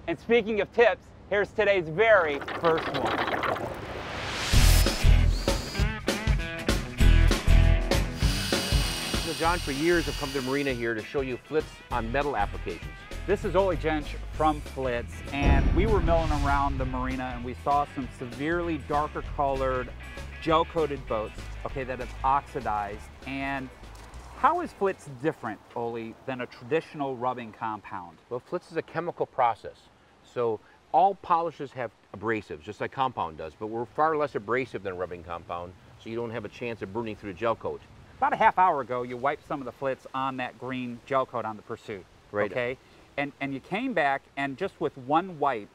And speaking of tips, here's today's very first one. So John, for years I've come to the marina here to show you Flitz on metal applications. This is Ole Jensch from Flitz, and we were milling around the marina and we saw some severely darker colored gel-coated boats, okay, that have oxidized. And how is Flitz different, Ole, than a traditional rubbing compound? Well, Flitz is a chemical process. So all polishes have abrasives, just like compound does, but we're far less abrasive than a rubbing compound, so you don't have a chance of burning through the gel coat. About a half hour ago, you wiped some of the Flitz on that green gel coat on the Pursuit, Right. okay? And you came back, and just with one wipe,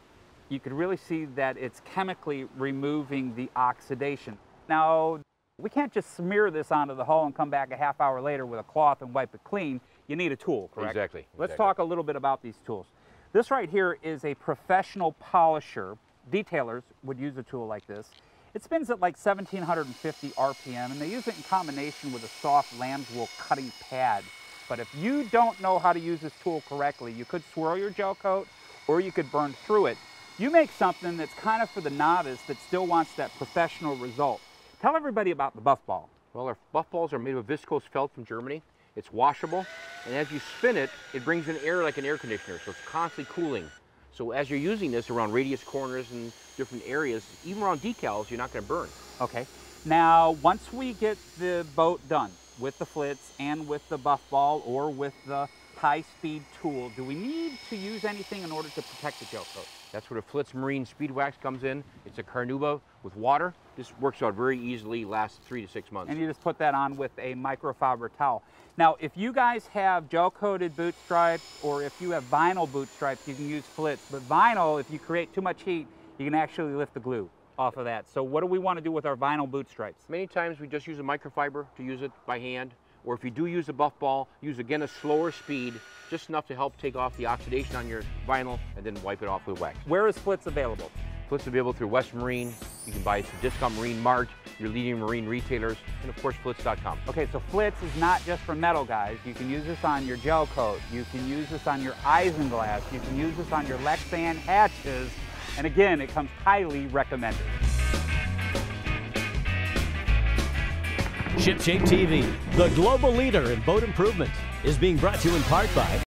you could really see that it's chemically removing the oxidation. Now, we can't just smear this onto the hull and come back a half hour later with a cloth and wipe it clean. You need a tool, correct? Exactly. Let's talk a little bit about these tools. This right here is a professional polisher. Detailers would use a tool like this. It spins at like 1750 RPM, and they use it in combination with a soft lamb's wool cutting pad. But if you don't know how to use this tool correctly, you could swirl your gel coat or you could burn through it. You make something that's kind of for the novice that still wants that professional result. Tell everybody about the Buff Ball. Well, our Buff Balls are made of viscose felt from Germany. It's washable, and as you spin it, it brings in air like an air conditioner, so it's constantly cooling. So as you're using this around radius corners and different areas, even around decals, you're not going to burn. Okay. Now, once we get the boat done with the Flitz and with the Buff Ball or with the high-speed tool, do we need to use anything in order to protect the gel coat? That's where the Flitz Marine Speed Wax comes in. It's a carnauba with water. This works out very easily, lasts 3 to 6 months. And you just put that on with a microfiber towel. Now, if you guys have gel-coated boot stripes or if you have vinyl boot stripes, you can use Flitz. But vinyl, if you create too much heat, you can actually lift the glue off of that. So what do we want to do with our vinyl boot stripes? Many times we just use a microfiber to use it by hand, or if you do use a Buff Ball, use again a slower speed, just enough to help take off the oxidation on your vinyl and then wipe it off with wax. Where is Flitz available? Flitz is available through West Marine. You can buy it through Discount Marine Mart, your leading marine retailers, and of course Flitz.com. Okay, so Flitz is not just for metal, guys. You can use this on your gel coat. You can use this on your isinglass. You can use this on your Lexan hatches. And again, it comes highly recommended. ShipShape TV, the global leader in boat improvement, is being brought to you in part by